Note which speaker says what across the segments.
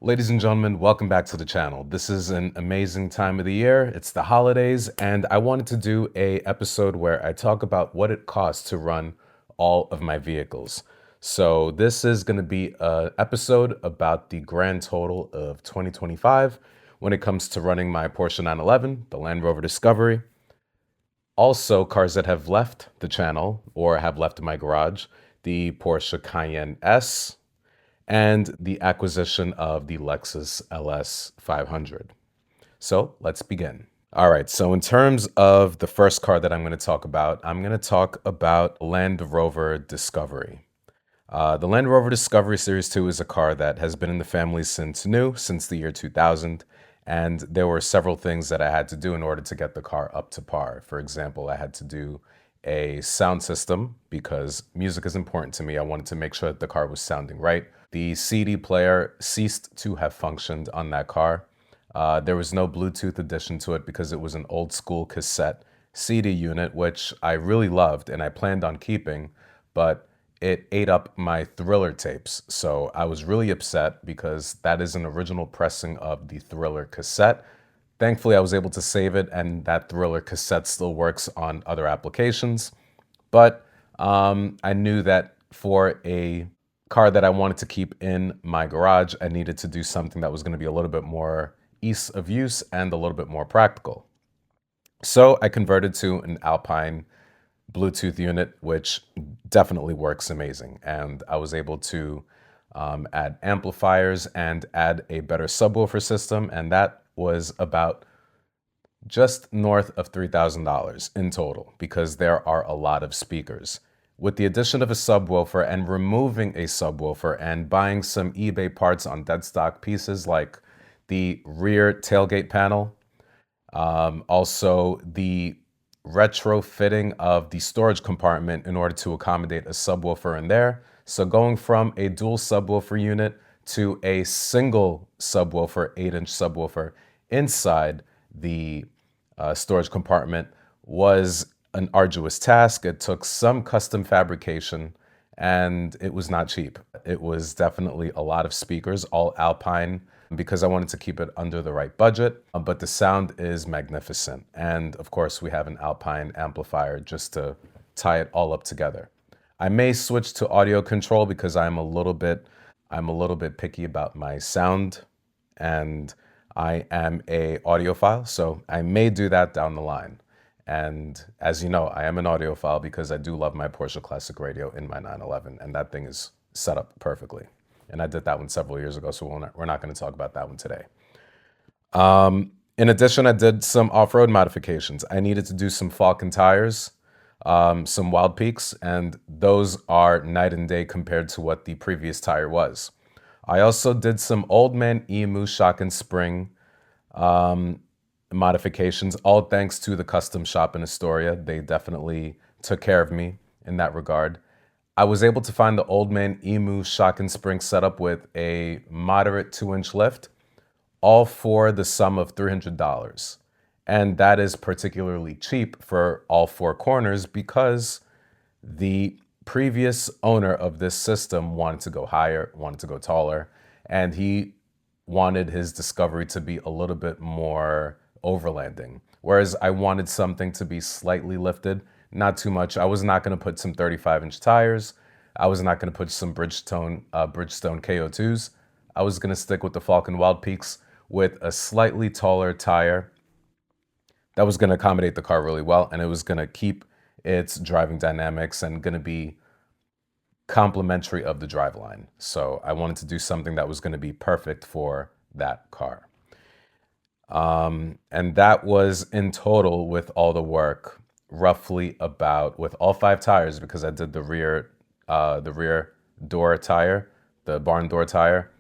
Speaker 1: Ladies and gentlemen, welcome back to the channel. This is an amazing time of the year. It's the holidays, and I wanted to do a episode where I talk about what it costs to run all of my vehicles. So this is going to be an episode about the grand total of 2025 when it comes to running my Porsche 911, the Land Rover Discovery, also cars that have left the channel or have left my garage, the Porsche Cayenne S, and the acquisition of the Lexus LS500. So let's begin. All right, so in terms of the first car that I'm going to talk about, I'm going to talk about Land Rover Discovery. The Land Rover Discovery Series 2 is a car that has been in the family since new, since the year 2000, and there were several things that I had to do in order to get the car up to par. For example, I had to do a sound system because music is important to me. I wanted to make sure that the car was sounding right. The CD player ceased to have functioned on that car. There was no Bluetooth addition to it because it was an old school cassette CD unit, which I really loved and I planned on keeping, but it ate up my Thriller tapes. So I was really upset because that is an original pressing of the Thriller cassette. Thankfully, I was able to save it, and that Thriller cassette still works on other applications. But I knew that for a car that I wanted to keep in my garage, I needed to do something that was going to be a little bit more ease of use and a little bit more practical. So I converted to an Alpine Bluetooth unit, which definitely works amazing. And I was able to add amplifiers and add a better subwoofer system. And that was about just north of $3,000 in total because there are a lot of speakers. With the addition of a subwoofer and removing a subwoofer and buying some eBay parts on dead stock pieces like the rear tailgate panel, also the retrofitting of the storage compartment in order to accommodate a subwoofer in there. So going from a dual subwoofer unit to a single subwoofer, 8-inch subwoofer inside the storage compartment was an arduous task. It took some custom fabrication and it was not cheap. It was definitely a lot of speakers, all Alpine, because I wanted to keep it under the right budget, but the sound is magnificent. And of course, we have an Alpine amplifier just to tie it all up together. I may switch to audio control because I'm a little bit picky about my sound, and I am a audiophile, so I may do that down the line. And as you know, I am an audiophile because I do love my Porsche Classic radio in my 911, and that thing is set up perfectly. And I did that one several years ago, so we're not going to talk about that one today. In addition, I did some off-road modifications. I needed to do some Falcon tires, some Wild Peaks, and those are night and day compared to what the previous tire was. I also did some Old Man Emu shock and spring modifications, all thanks to the custom shop in Astoria. They definitely took care of me in that regard. I was able to find the Old Man Emu shock and spring setup with a moderate 2-inch lift, all for the sum of $300. And that is particularly cheap for all four corners because the previous owner of this system wanted to go higher, wanted to go taller, and he wanted his Discovery to be a little bit more overlanding. Whereas I wanted something to be slightly lifted, not too much. I was not going to put some 35-inch tires. I was not going to put some Bridgestone KO2s. I was going to stick with the Falcon Wild Peaks with a slightly taller tire that was going to accommodate the car really well, and it was going to keep its driving dynamics and going to be complementary of the driveline. So I wanted to do something that was going to be perfect for that car. And that was in total with all the work, roughly about, with all 5 tires, because I did the rear door tire, the barn door tire.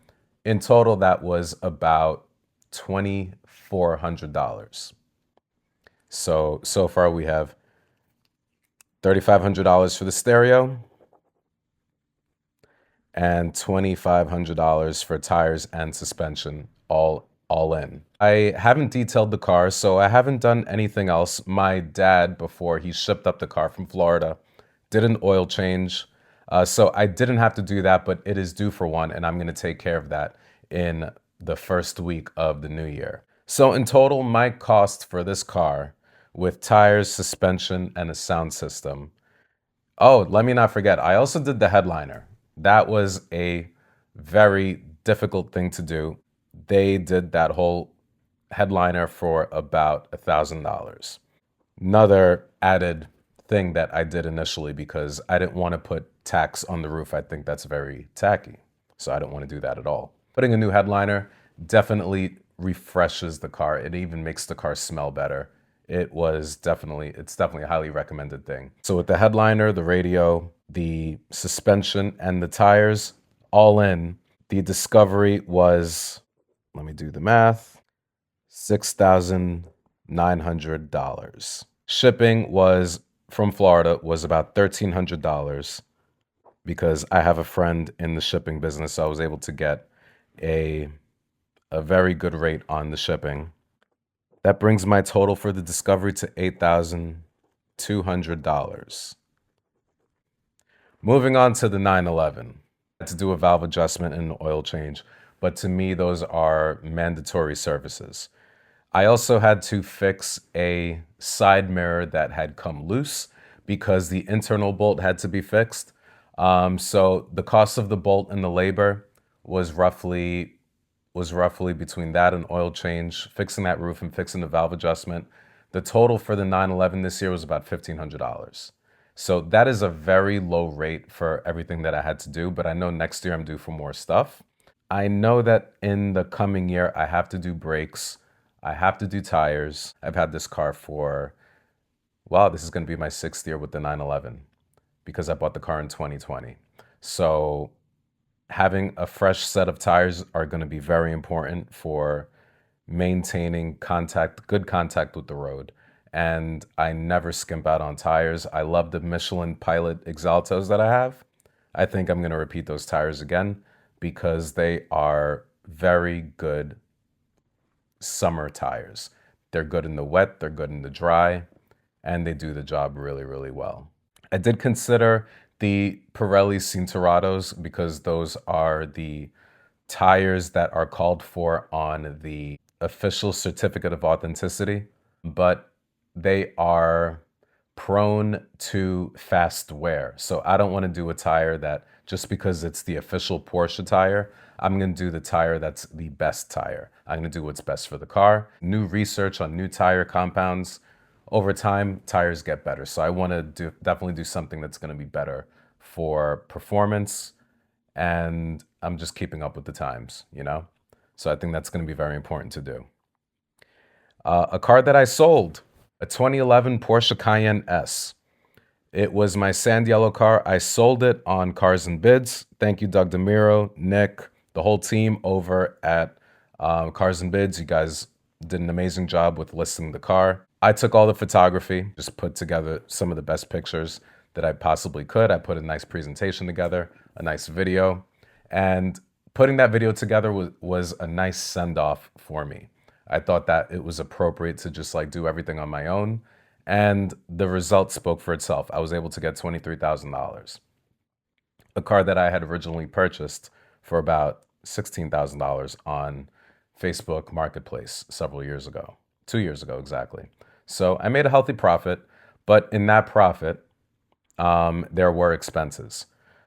Speaker 1: In total, that was about $2,400. So far we have $3,500 for the stereo and $2,500 for tires and suspension, all in. I haven't detailed the car, so I haven't done anything else. My dad, before he shipped up the car from Florida, did an oil change. So I didn't have to do that, but it is due for one, and I'm going to take care of that in the first week of the new year. So in total, my cost for this car with tires, suspension, and a sound system. Oh, let me not forget, I also did the headliner. That was a very difficult thing to do. They did that whole headliner for about $1,000. Another added thing that I did initially because I didn't want to put tacks on the roof. I think that's very tacky. So I don't want to do that at all. Putting a new headliner definitely refreshes the car. It even makes the car smell better. It's definitely a highly recommended thing. So with the headliner, the radio, the suspension, and the tires all in, the Discovery was, let me do the math, $6,900. Shipping was from Florida was about $1,300 because I have a friend in the shipping business, so I was able to get a very good rate on the shipping. That brings my total for the Discovery to $8,200. Moving on to the 911. I had to do a valve adjustment and an oil change, but to me, those are mandatory services. I also had to fix a side mirror that had come loose because the internal bolt had to be fixed. So the cost of the bolt and the labor was roughly between that and oil change, fixing that roof and fixing the valve adjustment. The total for the 911 this year was about $1,500. So that is a very low rate for everything that I had to do, but I know next year I'm due for more stuff. I know that in the coming year, I have to do brakes. I have to do tires. I've had this car for, wow, this is going to be my 6th year with the 911 because I bought the car in 2020. So having a fresh set of tires are going to be very important for maintaining good contact with the road. And I never skimp out on tires. I love the Michelin Pilot Exaltos that I have. I think I'm going to repeat those tires again because they are very good summer tires. They're good in the wet, they're good in the dry, and they do the job really, really well. I did consider the Pirelli Cinturados because those are the tires that are called for on the official certificate of authenticity, but they are prone to fast wear. So I don't want to do a tire that just because it's the official Porsche tire, I'm going to do the tire that's the best tire. I'm going to do what's best for the car. New research on new tire compounds. Over time, tires get better. So I want to definitely do something that's going to be better for performance. And I'm just keeping up with the times, you know? So I think that's going to be very important to do. A car that I sold, a 2011 Porsche Cayenne S. It was my sand yellow car. I sold it on Cars and Bids. Thank you, Doug DeMiro, Nick, the whole team over at Cars and Bids. You guys did an amazing job with listing the car. I took all the photography, just put together some of the best pictures that I possibly could. I put a nice presentation together, a nice video, and putting that video together was a nice send-off for me. I thought that it was appropriate to just like do everything on my own, and the result spoke for itself. I was able to get $23,000. A car that I had originally purchased for about $16,000 on Facebook Marketplace several years ago, 2 years ago exactly. So I made a healthy profit, but in that profit, there were expenses.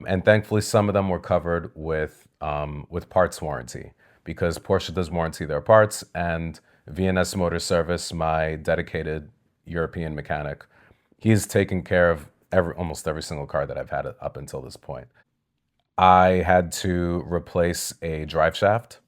Speaker 1: And thankfully, some of them were covered with parts warranty because Porsche does warranty their parts, and VNS Motor Service, my dedicated European mechanic, he's taken care of almost every single car that I've had up until this point. I had to replace a drive shaft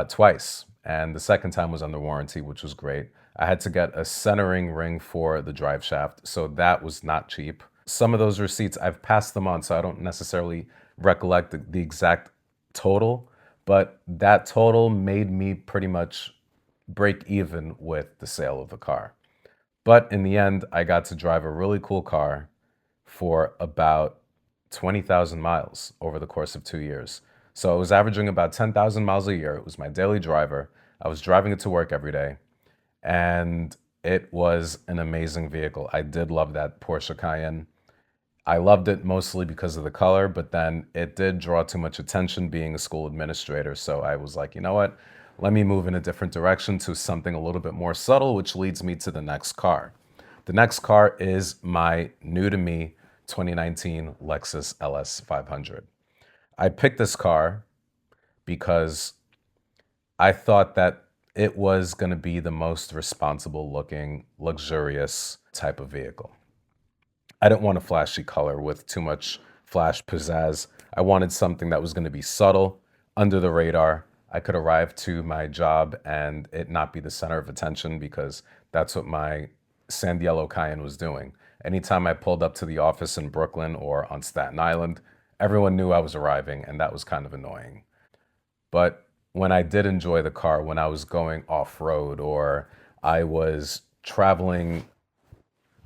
Speaker 1: twice, and the second time was under warranty, which was great. I had to get a centering ring for the drive shaft, so that was not cheap. Some of those receipts, I've passed them on, so I don't necessarily recollect the exact total, but that total made me pretty much break even with the sale of the car. But in the end, I got to drive a really cool car for about 20,000 miles over the course of 2 years. So I was averaging about 10,000 miles a year. It was my daily driver. I was driving it to work every day, and it was an amazing vehicle. I did love that Porsche Cayenne. I loved it mostly because of the color, but then it did draw too much attention being a school administrator. So I was like, you know what? Let me move in a different direction to something a little bit more subtle, which leads me to the next car. The next car is my new to me 2019 Lexus LS500. I picked this car because I thought that it was going to be the most responsible looking, luxurious type of vehicle. I didn't want a flashy color with too much flash pizzazz. I wanted something that was going to be subtle, under the radar. I could arrive to my job and it not be the center of attention because that's what my sand yellow Cayenne was doing. Anytime I pulled up to the office in Brooklyn or on Staten Island, everyone knew I was arriving, and that was kind of annoying. But when I did enjoy the car, when I was going off road or I was traveling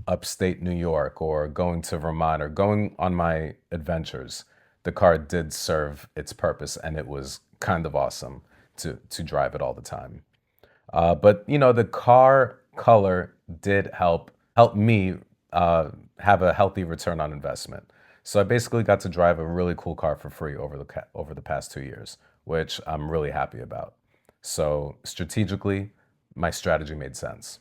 Speaker 1: upstate New York or going to Vermont or going on my adventures, the car did serve its purpose and it was kind of awesome to drive it all the time. But you know, the car color did help me have a healthy return on investment. So I basically got to drive a really cool car for free over the past 2 years, which I'm really happy about. So strategically, my strategy made sense.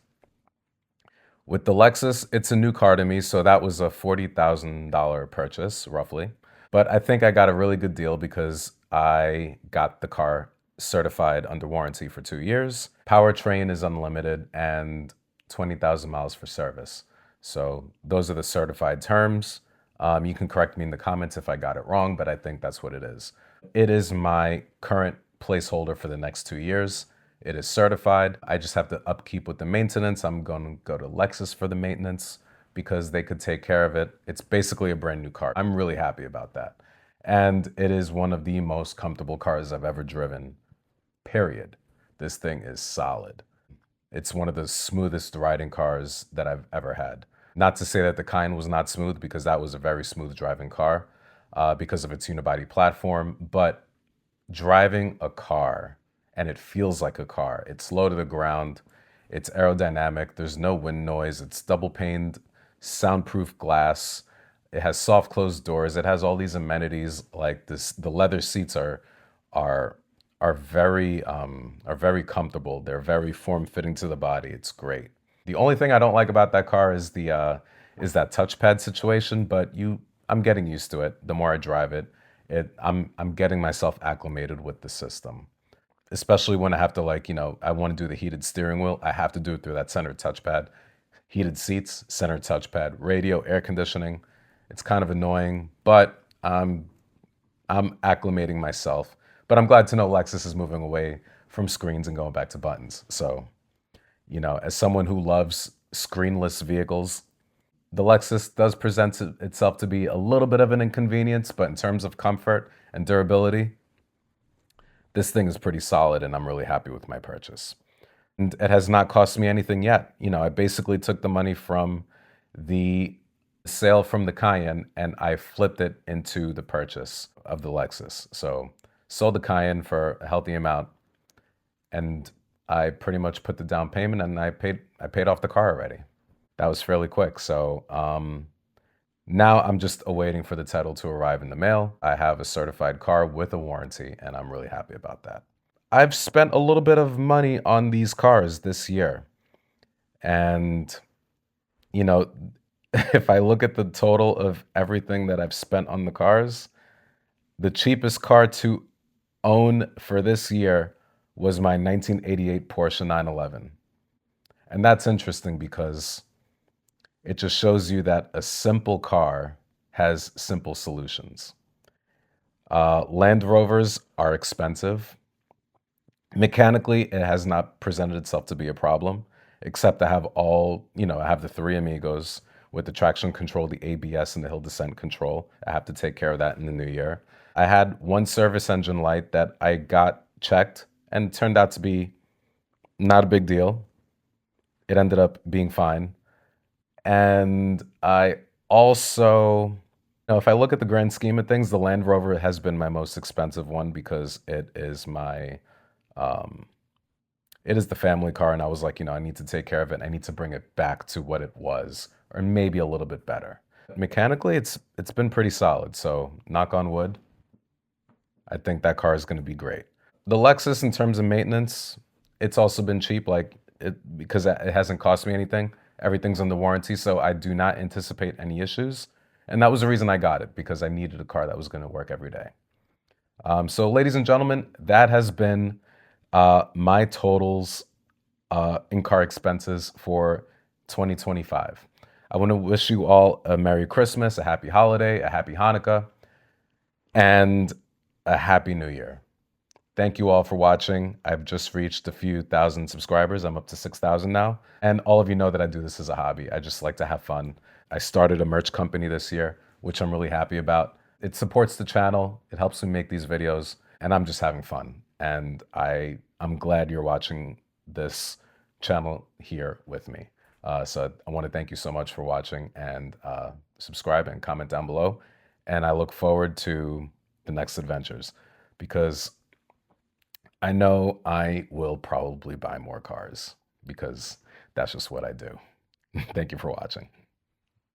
Speaker 1: With the Lexus, it's a new car to me, so that was a $40,000 purchase, roughly. But I think I got a really good deal because I got the car certified under warranty for 2 years. Powertrain is unlimited and 20,000 miles for service. So those are the certified terms. You can correct me in the comments if I got it wrong, but I think that's what it is. It is my current placeholder for the next 2 years. It is certified. I just have to upkeep with the maintenance. I'm going to go to Lexus for the maintenance because they could take care of it. It's basically a brand new car. I'm really happy about that. And it is one of the most comfortable cars I've ever driven, period. This thing is solid. It's one of the smoothest riding cars that I've ever had. Not to say that the Cayenne was not smooth, because that was a very smooth driving car because of its unibody platform, but driving a car and it feels like a car. It's low to the ground. It's aerodynamic. There's no wind noise. It's double paned, soundproof glass. It has soft closed doors. It has all these amenities like this. The leather seats are very comfortable. They're very form fitting to the body. It's great. The only thing I don't like about that car is the is that touchpad situation, but I'm getting used to it. The more I drive it, I'm getting myself acclimated with the system. Especially when I have to, like, I want to do the heated steering wheel. I have to do it through that center touchpad. Heated seats, center touchpad, radio, air conditioning. It's kind of annoying, but I'm acclimating myself. But I'm glad to know Lexus is moving away from screens and going back to buttons. So, as someone who loves screenless vehicles, the Lexus does present itself to be a little bit of an inconvenience, but in terms of comfort and durability, this thing is pretty solid and I'm really happy with my purchase. And it has not cost me anything yet. I basically took the money from the sale from the Cayenne and I flipped it into the purchase of the Lexus. So sold the Cayenne for a healthy amount and I pretty much put the down payment and I paid off the car already. That was fairly quick. So now I'm just awaiting for the title to arrive in the mail. I have a certified car with a warranty and I'm really happy about that. I've spent a little bit of money on these cars this year. And, if I look at the total of everything that I've spent on the cars, the cheapest car to own for this year was my 1988 Porsche 911. And that's interesting because it just shows you that a simple car has simple solutions. Land Rovers are expensive. Mechanically, it has not presented itself to be a problem, except I have I have the three amigos with the traction control, the ABS, and the hill descent control. I have to take care of that in the new year. I had one service engine light that I got checked and turned out to be not a big deal. It ended up being fine. And I also, if I look at the grand scheme of things, the Land Rover has been my most expensive one because it is the family car. And I was like, I need to take care of it. I need to bring it back to what it was, or maybe a little bit better. Mechanically, it's been pretty solid. So knock on wood, I think that car is going to be great. The Lexus, in terms of maintenance, it's also been cheap, like it because it hasn't cost me anything. Everything's under warranty, so I do not anticipate any issues. And that was the reason I got it, because I needed a car that was going to work every day. So, ladies and gentlemen, that has been my totals in car expenses for 2025. I want to wish you all a Merry Christmas, a Happy Holiday, a Happy Hanukkah, and a Happy New Year. Thank you all for watching. I've just reached a few thousand subscribers. I'm up to 6,000 now. And all of you know that I do this as a hobby. I just like to have fun. I started a merch company this year, which I'm really happy about. It supports the channel. It helps me make these videos, and I'm just having fun. And I'm glad you're watching this channel here with me. So I want to thank you so much for watching, and subscribe and comment down below. And I look forward to the next adventures, because I know I will probably buy more cars, because that's just what I do. Thank you for watching.